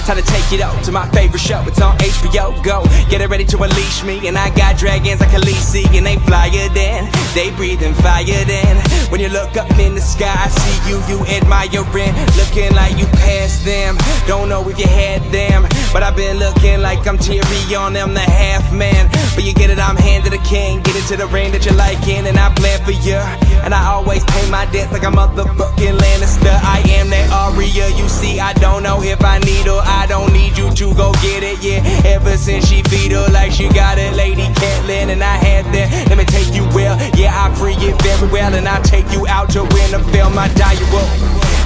Time to take it out to my favorite show. It's on HBO Go. Get it ready to unleash me. And I got dragons like Khaleesi, and they flyer then, they breathing fire then. When you look up in the sky, I see you admiring, looking like you passed them. Don't know if you had them, but I've been looking like I'm teary on them, the half man. But you get it, I'm hand to the king. Get into the ring that you're liking, and I plan for you. And I always pay my debts like a motherfucking Lannister. I am that Arya, you see. I don't know if I need her, I don't need you to go get it, yeah. Ever since she feed her like she got it, Lady Catelyn, and I had that. Let me take you well, yeah, I free it very well. And I take you out to Winterfell, my diary.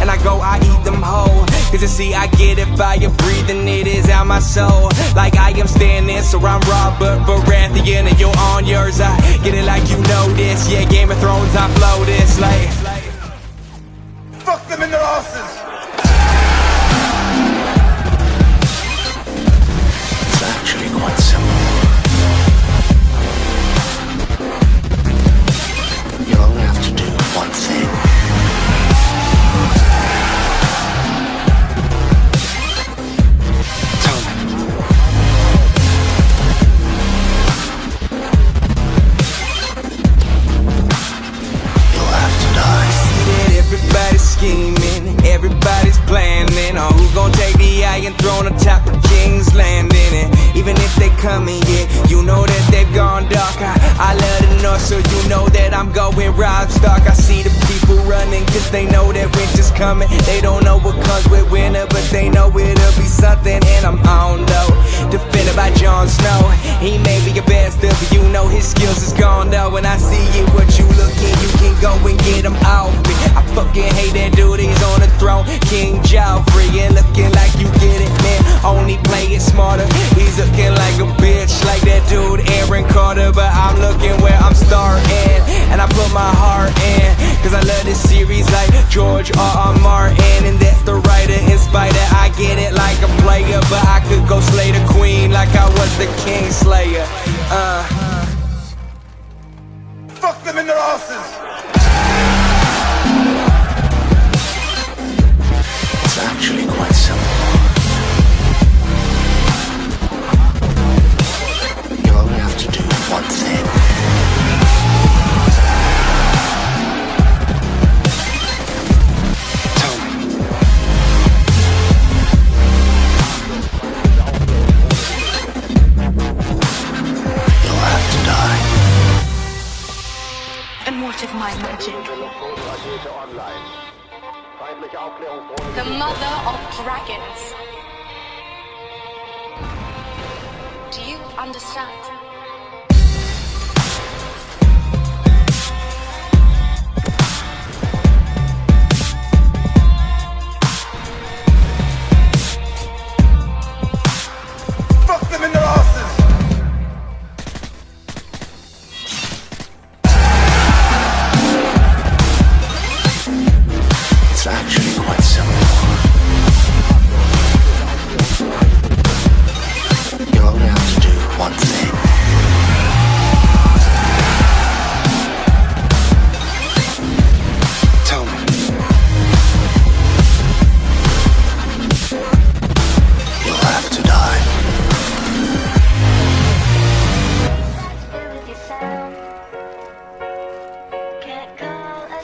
And I go, I eat them whole. Cause you see, I get it, fire breathing, it is out my soul. Like I am standing, so I'm Robert Baratheon, and you're on yours. I get it like you know this, yeah, Game of Thrones, I flow this like fuck them in their asses. It's actually quite simple. You only have to do one thing. Everybody's planning on who gon' take the Iron Throne on top of King's Landing. And even if they coming, yeah, you know that they've gone dark. I love the North, so you know that I'm going Rob Stark. I see the people running, cause they know that winter's coming. They don't know what comes with winter, but they know it'll be something. And I'm on low, defended by Jon Snow. He may be a bastard, but you know his skills is gone though. When I see it, what you looking, you can go and get him off me. I fucking hate that dude, he's on the throne, King Joffrey, and looking like you get it, man. Only play it smarter. He's looking like a bitch, like that dude Aaron Carter, but I'm looking where I'm starting, and I put my heart in, cause I love this series like George R.R. Martin, and that's the writer in Spider. I get it like a player, but I could go slay the queen like I was the King Slayer. Fuck them in their asses. It's actually quite simple. You only have to do one thing. Tell me. You'll have to die. And what of my magic? The mother of dragons. Do you understand? Fuck them in their asses. It's actually quite simple. You only have to do one thing. Tell me. You'll have to die. Can't call a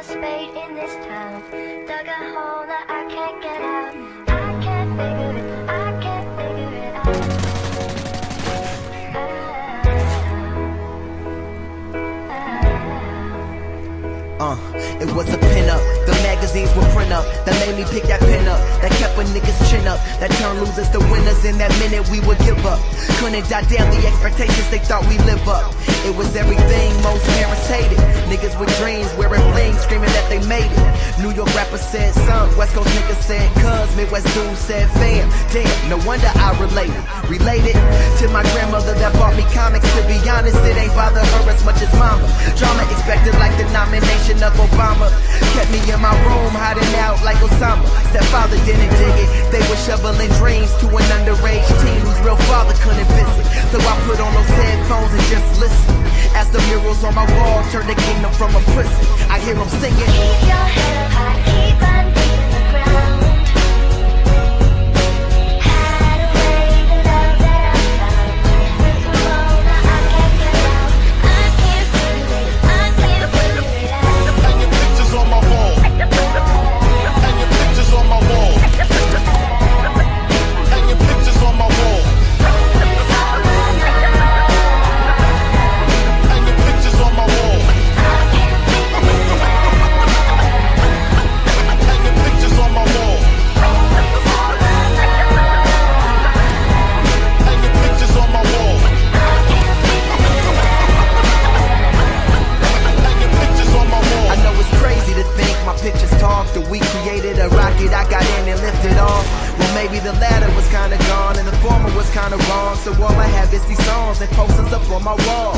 spade in this town. Dug a hole that I can't get out. I can't figure it out. It was a pin-up, the magazines would print up, that made me pick that pen up, that kept a nigga's chin up, that turned losers to winners. In that minute we would give up, couldn't jot down the expectations they thought we live up. It was everything most parents hated, niggas with dreams wearing bling, screaming that they made it. New York rapper said some, West Coast niggas said cuz, Midwest dude said fam. Damn, no wonder I related to my grandmother that bought me comics. To be honest, it ain't bother her as much as mama. Drama expected like the nomination of Obama. Kept me in my room hiding out like Osama. Stepfather didn't dig it, they were shoveling dreams to an underage teen whose real father couldn't visit. So I put on those headphones and just listen, as the murals on my wall turn the kingdom from a prison. I hear them singing, keep your head up high, keep on beating the ground. kinda gone and the former was kinda wrong. So all I have is these songs and posters up on my wall.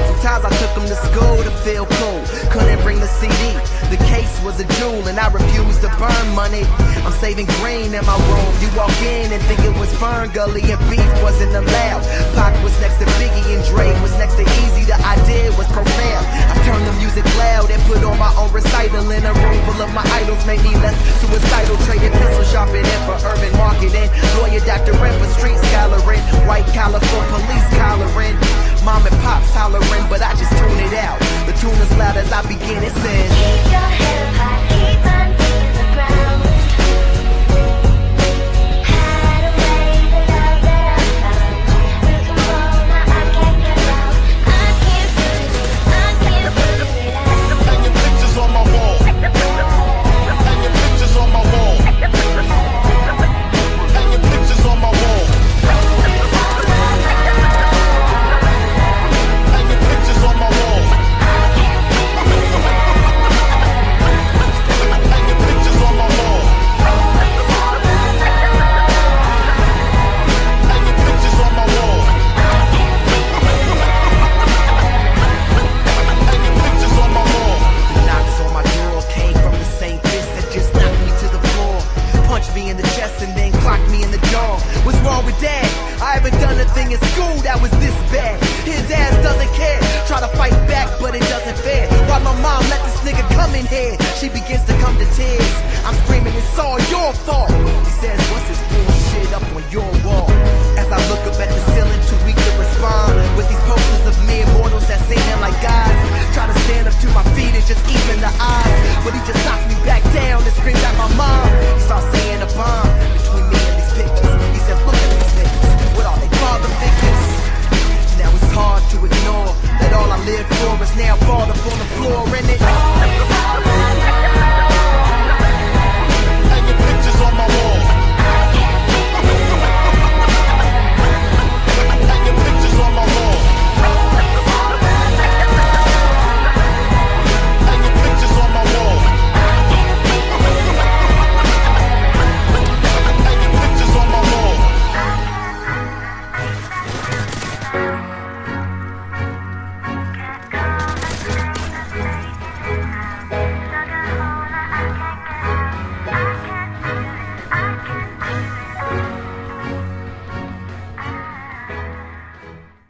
Sometimes I took them to school to feel cool. Couldn't bring the CD. The case was a jewel and I refused to burn money. I'm saving green in my room. You walk in and think it was Fern Gully and beef wasn't allowed. Pac was next to Biggie and Dre was next to Easy. The idea was profound. I turned the music loud and put on my own recital in a room full of my idols. Made me less suicidal. Traded pencil sharpening for urban marketing. Lawyer, doctoring for street scholaring. White collar for police collaring. Mom and pops hollering, but I just tune it out. The tune is loud as I begin. It says, Keep your head up high, keep on being the ground. Hide away the love that I found. With the world now I can't get out. I can't figure it out. Hanging pictures on my wall. Hanging pictures on my wall. Hanging pictures on my wall. Hanging pictures on my wall. Hanging pictures on my wall. Hanging pictures on my wall. Hanging pictures on my wall. knocks on my door came from the same fist that just knocked me to the floor. Punched me in the chest and then clocked me in the jaw. What's wrong with that? I haven't done a thing in school that was this bad. His ass doesn't care. Try to fight back, but it doesn't fair. Why my mom let this nigga come in here? She begins to come to tears. I'm screaming, it's all your fault. He says, what's his